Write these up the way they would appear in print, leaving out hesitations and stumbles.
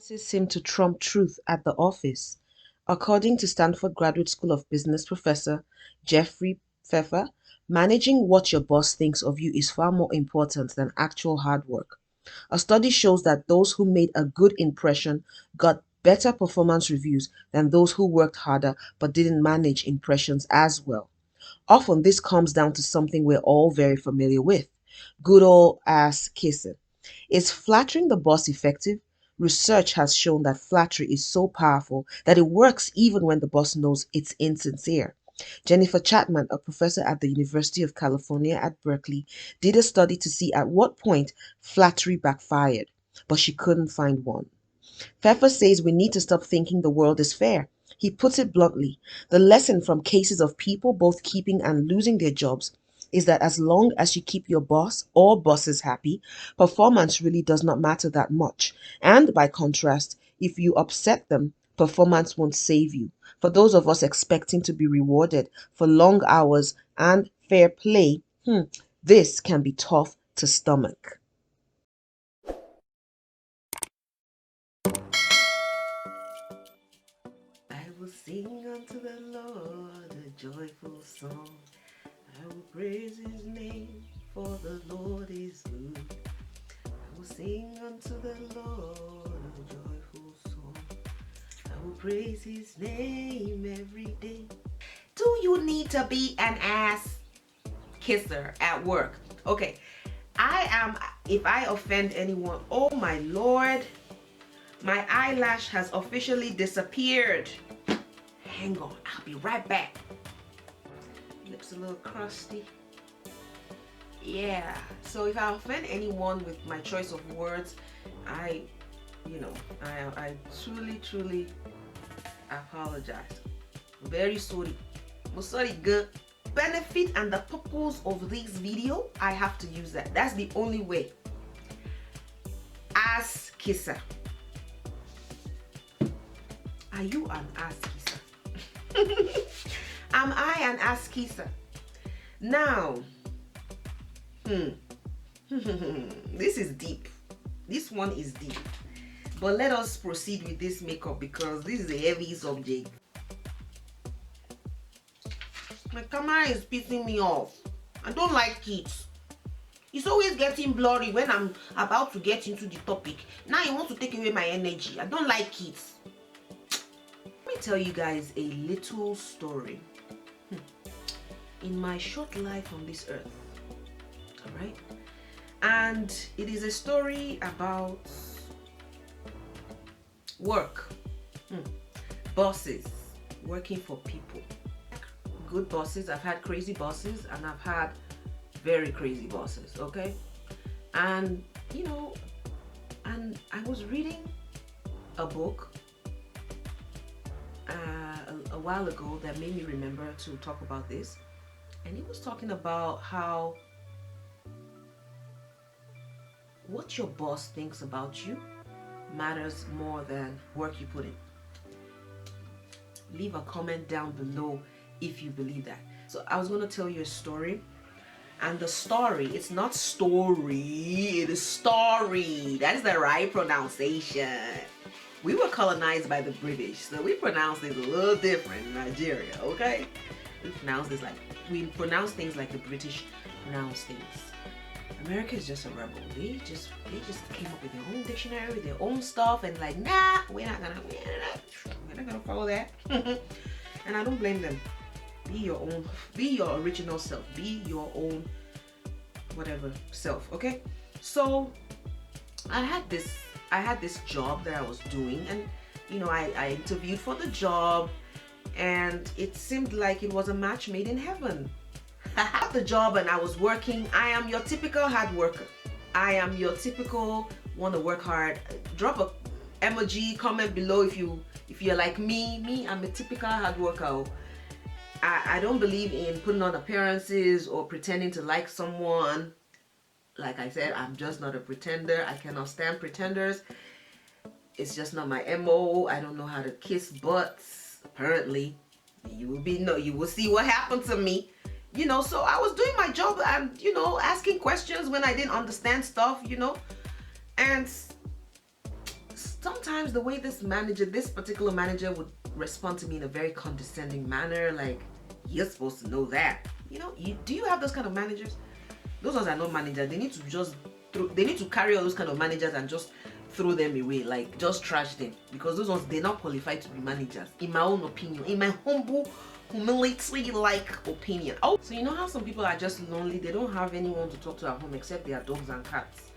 Seem to trump truth at the office. According to Stanford Graduate School of Business professor Jeffrey Pfeffer, managing what your boss thinks of you is far more important than actual hard work. A study shows that those who made a good impression got better performance reviews than those who worked harder but didn't manage impressions as well. Often this comes down to something we're all very familiar with: good old ass kissing. Is flattering the boss effective? Research has shown that flattery is so powerful that it works even when the boss knows it's insincere. Jennifer Chapman, a professor at the University of California at Berkeley, did a study to see at what point flattery backfired, but she couldn't find one. Pfeffer says we need to stop thinking the world is fair. He puts it bluntly: the lesson from cases of people both keeping and losing their jobs is that as long as you keep your boss or bosses happy, performance really does not matter that much. And by contrast, if you upset them, performance won't save you. For those of us expecting to be rewarded for long hours and fair play, this can be tough to stomach. I will sing unto the Lord a joyful song. I will praise his name, for the Lord is good. I will sing unto the Lord a joyful song. I will praise his name every day. Do you need to be an ass kisser at work? Okay, if I offend anyone, oh my Lord, my eyelash has officially disappeared. Hang on, I'll be right back. Lips a little crusty. Yeah, so if I offend anyone with my choice of words, I truly apologize. Very sorry. I'm sorry, girl. Benefit and the purpose of this video, I have to use that. That's the only way. Ass kisser. Are you an ass kisser? Am I an ass kisser? Now, this is deep. This one is deep. But let us proceed with this makeup because this is a heavy subject. My camera is pissing me off. I don't like it. It's always getting blurry when I'm about to get into the topic. Now you want to take away my energy. I don't like it. Let me tell you guys a little story. In my short life on this earth, all right, and it is a story about work, bosses, working for people. Good bosses. I've had crazy bosses and I've had very crazy bosses, okay? And and I was reading a book a while ago that made me remember to talk about this. And it was talking about how what your boss thinks about you matters more than work you put in. Leave a comment down below if you believe that. So I was going to tell you a story. And the story, it's not story, it is story. That is the right pronunciation. We were colonized by the British, so we pronounce it a little different in Nigeria, okay? We pronounce things like the British pronounce things. America is just a rebel. They just came up with their own dictionary, with their own stuff, and like, nah, we're not gonna follow that. And I don't blame them. Be your own, be your original self, be your own whatever self, okay? So I had this job that I was doing, and I interviewed for the job, and it seemed like it was a match made in heaven. I had the job and I was working. I am your typical hard worker. I am your typical want to work hard. Drop a emoji, comment below if you're like me. I'm a typical hard worker. I don't believe in putting on appearances or pretending to like someone. Like I said, I'm just not a pretender. I cannot stand pretenders. It's just not my MO. I don't know how to kiss butts. Apparently, you will see what happened to me. So I was doing my job and, asking questions when I didn't understand stuff, and sometimes the way this particular manager would respond to me in a very condescending manner, like, you're supposed to know that. You know, do you have those kind of managers? Those ones are not managers. They need to just they need to carry all those kind of managers and just throw them away, like just trash them, because those ones, they're not qualified to be managers, in my own opinion, in my humility like opinion. Oh, so you know how some people are just lonely, they don't have anyone to talk to at home except their dogs and cats,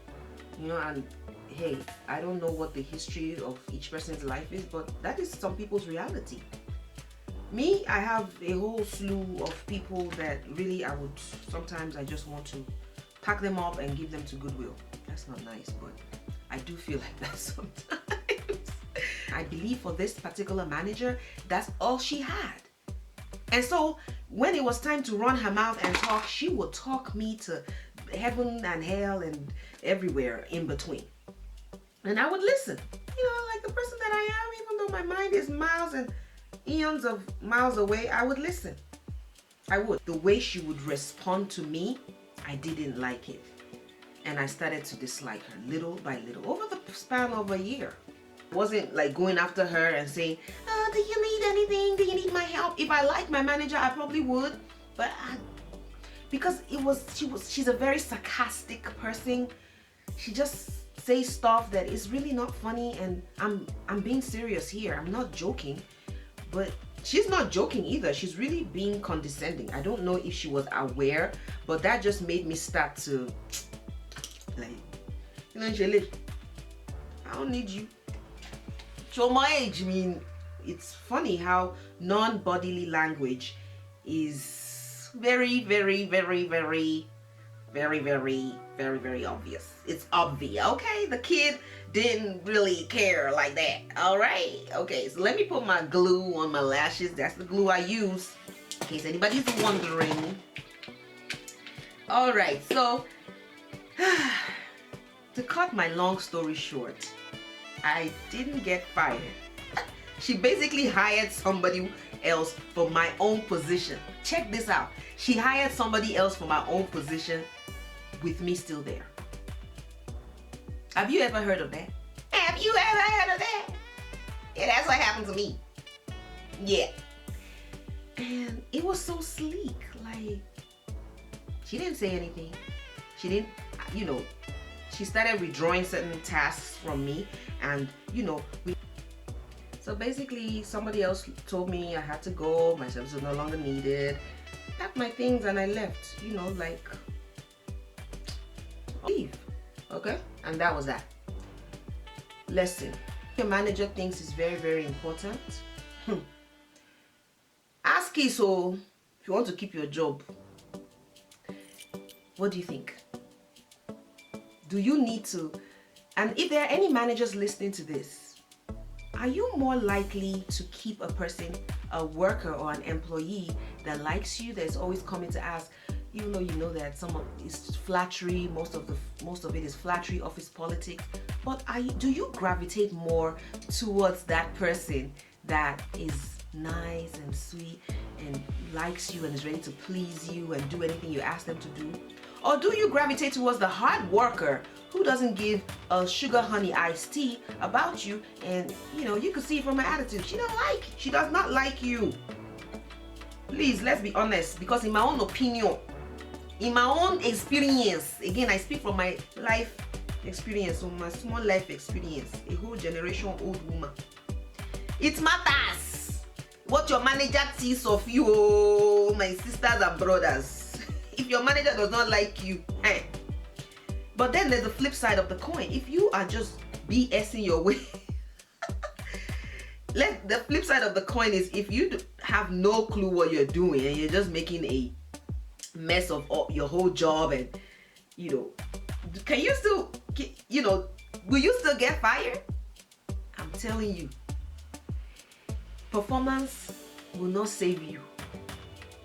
you know, and hey, I don't know what the history of each person's life is, but that is some people's reality. Me, I have a whole slew of people that really sometimes I just want to pack them up and give them to Goodwill. That's not nice, but I do feel like that sometimes. I believe for this particular manager, that's all she had. And so when it was time to run her mouth and talk, she would talk me to heaven and hell and everywhere in between. And I would listen, you know, like the person that I am, even though my mind is miles and eons of miles away, I would listen. I would. The way she would respond to me, I didn't like it. And I started to dislike her little by little over the span of a year. I wasn't like going after her and saying, oh, do you need anything? Do you need my help? If I liked my manager, I probably would. But because she's a very sarcastic person. She just says stuff that is really not funny, and I'm being serious here. I'm not joking. But she's not joking either. She's really being condescending. I don't know if she was aware, but that just made me start to, like, you know, Shelley, I don't need you. Show my age. I mean, it's funny how non-bodily language is very, very, very, very, very, very, very, very obvious. It's obvious. Okay, the kid didn't really care like that. All right. Okay, so let me put my glue on my lashes. That's the glue I use, in case anybody's wondering. All right, so to cut my long story short, I didn't get fired. She basically hired somebody else for my own position. Check this out. She hired somebody else for my own position with me still there. Have you ever heard of that? Have you ever heard of that? Yeah, that's what happened to me. Yeah. And it was so sleek. Like, she didn't say anything. She didn't, you know, she started withdrawing certain tasks from me, and, you know, so basically somebody else told me I had to go, my service was no longer needed. Packed my things and I left, you know, like, leave. Okay, and that was that. Listen, your manager thinks it's very, very important. Ask Iso if you want to keep your job. What do you think? Do you need to? And if there are any managers listening to this, are you more likely to keep a person, a worker or an employee that likes you, that's always coming to ask, even though you know that some of it's flattery, most of it is flattery, office politics, but do you gravitate more towards that person that is nice and sweet and likes you and is ready to please you and do anything you ask them to do? Or do you gravitate towards the hard worker who doesn't give a sugar honey iced tea about you, and you know, you could see from her attitude, she does not like you. Please, let's be honest, because in my own opinion, in my own experience, again, I speak from my life experience, from my small life experience, a whole generation old woman, it matters what your manager thinks of you, oh, my sisters and brothers. If your manager does not like you, hey. But then there's the flip side of the coin. If you are just BSing your way, the flip side of the coin is if you have no clue what you're doing and you're just making a mess of your whole job, and you know, can you still, you know, will you still get fired? I'm telling you, performance will not save you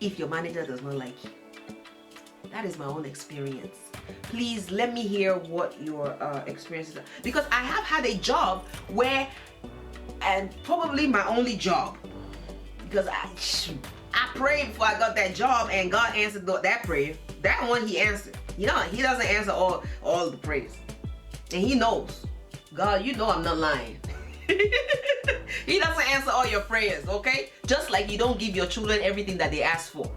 if your manager does not like you. That is my own experience. Please let me hear what your experiences are, because I have had a job where, and probably my only job, because I prayed before I got that job and God answered that prayer. That one he answered. You know, he doesn't answer all the prayers, and he knows. God, you know I'm not lying. He doesn't answer all your prayers, okay? Just like you don't give your children everything that they ask for.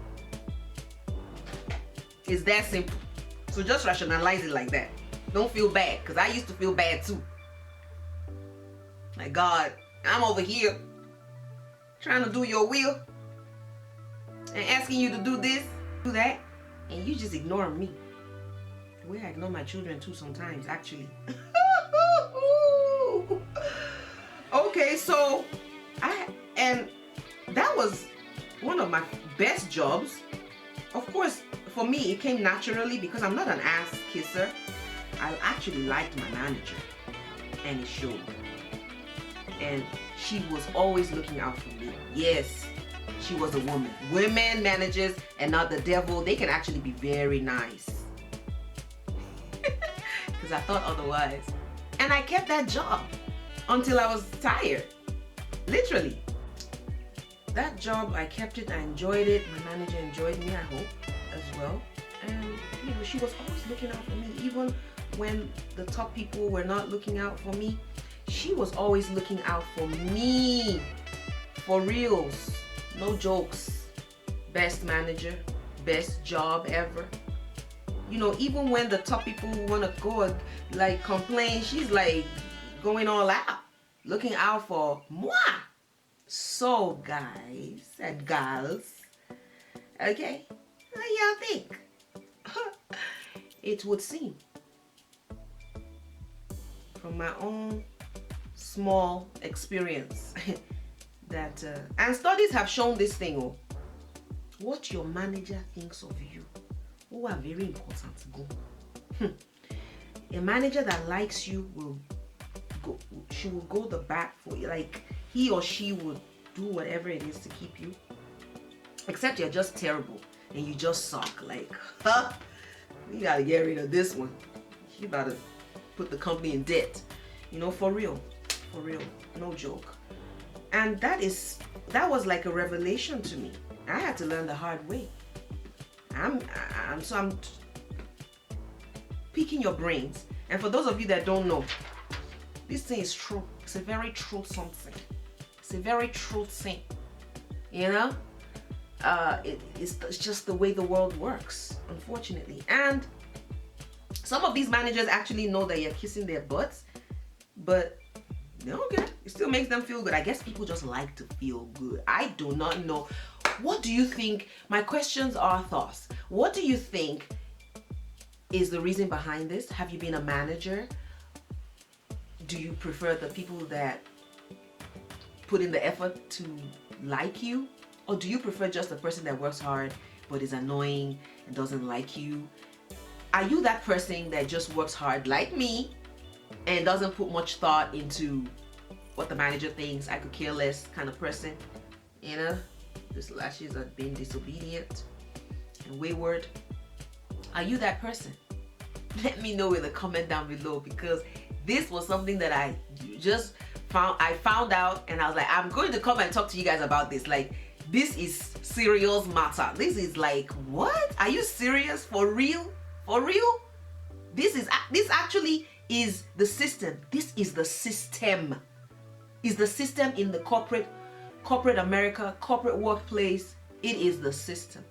It's that simple. So just rationalize it like that. Don't feel bad, because I used to feel bad too. My God, I'm over here trying to do your will and asking you to do this, do that, and you just ignore me. The way I ignore my children too sometimes, actually. Okay, so and that was one of my best jobs. Of course, for me, it came naturally because I'm not an ass kisser. I actually liked my manager, and it showed. And she was always looking out for me. Yes, she was a woman. Women managers and not the devil, they can actually be very nice. Because I thought otherwise. And I kept that job until I was tired. Literally. That job, I kept it, I enjoyed it. My manager enjoyed me, I hope, as well. And you know, she was always looking out for me. Even when the top people were not looking out for me, she was always looking out for me. For reals. No jokes. Best manager, best job ever. You know, even when the top people want to go and like complain, she's like going all out, looking out for moi. So guys and gals, okay, what do y'all think? It would seem, from my own small experience, that and studies have shown this thing. Oh, what your manager thinks of you, who are very important to go. A manager that likes you will go, she will go the back for you. Like he or she would do whatever it is to keep you. Except you're just terrible and you just suck. Like, huh? You gotta get rid of this one. She about to put the company in debt. You know, for real, no joke. And that was like a revelation to me. I had to learn the hard way. I'm picking your brains. And for those of you that don't know, this thing is true. It's a very true something. It's a very true thing. You know? It's just the way the world works, unfortunately. And some of these managers actually know that you're kissing their butts, but they don't care. It still makes them feel good. I guess people just like to feel good. I do not know. What do you think? My questions are thoughts. What do you think is the reason behind this? Have you been a manager? Do you prefer the people that put in the effort to like you? Or do you prefer just the person that works hard but is annoying and doesn't like you? Are you that person that just works hard like me and doesn't put much thought into what the manager thinks, I could care less kind of person? You know, these lashes are being disobedient and wayward. Are you that person? Let me know in the comment down below, because this was something that I just found out, and I was like, I'm going to come and talk to you guys about this. Like, this is serious matter. This is like, what? Are you serious? For real? For real? This actually is the system. This is the system. Is the system in the corporate America, corporate workplace. It is the system.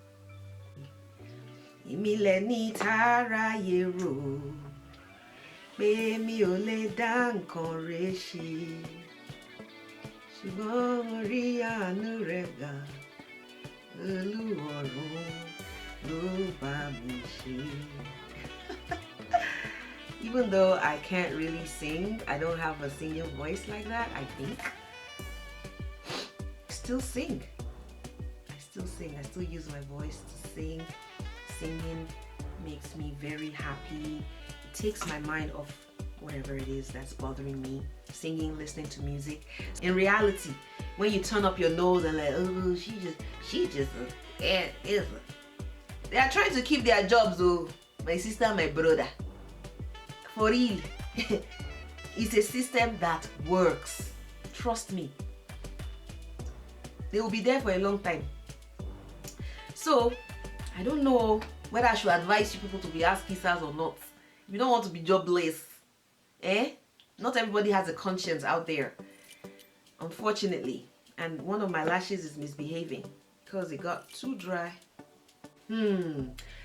Milani tara yero, pe mi ò lè dá nǹkan rẹ̀ ṣe, ṣùgbọ́n mo rí àánú rẹ̀ gbà, Olúọ̀run ló bá mi ṣe. Even though I can't really sing, I don't have a singing voice like that, I think. I still sing. I still use my voice to sing. Singing makes me very happy. It takes my mind off whatever it is that's bothering me. Singing, listening to music. In reality, when you turn up your nose and like, oh, she just they are trying to keep their jobs, oh, my sister, my brother. For real. It's a system that works. Trust me. They will be there for a long time. So, I don't know whether I should advise you people to be ass kissers or not. If you don't want to be jobless, not everybody has a conscience out there. unfortunately. And one of my lashes is misbehaving because it got too dry.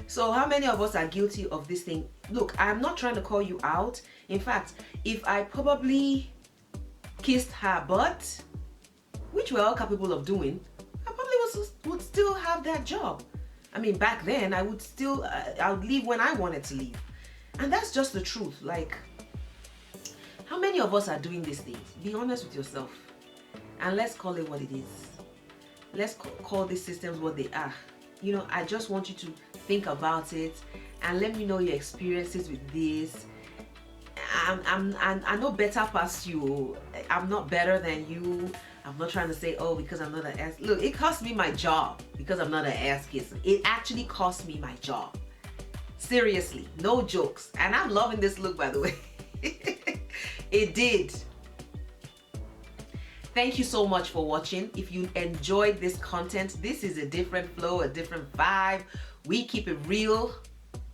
So how many of us are guilty of this thing? Look, I'm not trying to call you out. In fact, if I probably kissed her butt, which we're all capable of doing, I probably would still have that job. I mean, back then I would still, I would leave when I wanted to leave. And that's just the truth. Like, how many of us are doing these things? Be honest with yourself. And let's call it what it is. Let's call these systems what they are. You know, I just want you to think about it and let me know your experiences with this. I know better past you. I'm not better than you. I'm not trying to say, oh, because I'm not an ass. Look, it cost me my job because I'm not an ass kisser. It actually cost me my job. Seriously, no jokes. And I'm loving this look, by the way. It did. Thank you so much for watching. If you enjoyed this content, this is a different flow, a different vibe. We keep it real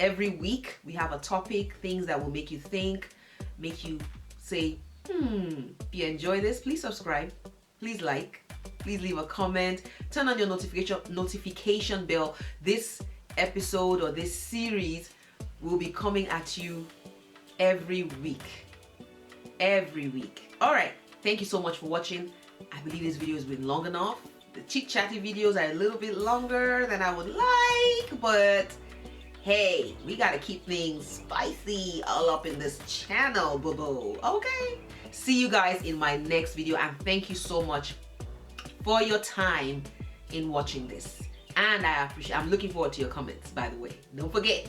every week. We have a topic, things that will make you think, make you say, if you enjoy this, please subscribe, please like, please leave a comment, turn on your notification bell. This episode or this series will be coming at you every week. All right. Thank you so much for watching. I believe this video has been long enough. The chit-chatty videos are a little bit longer than I would like, but hey, we gotta keep things spicy all up in this channel, boo-boo. Okay? See you guys in my next video, and thank you so much for your time in watching this. And I'm looking forward to your comments, by the way. Don't forget.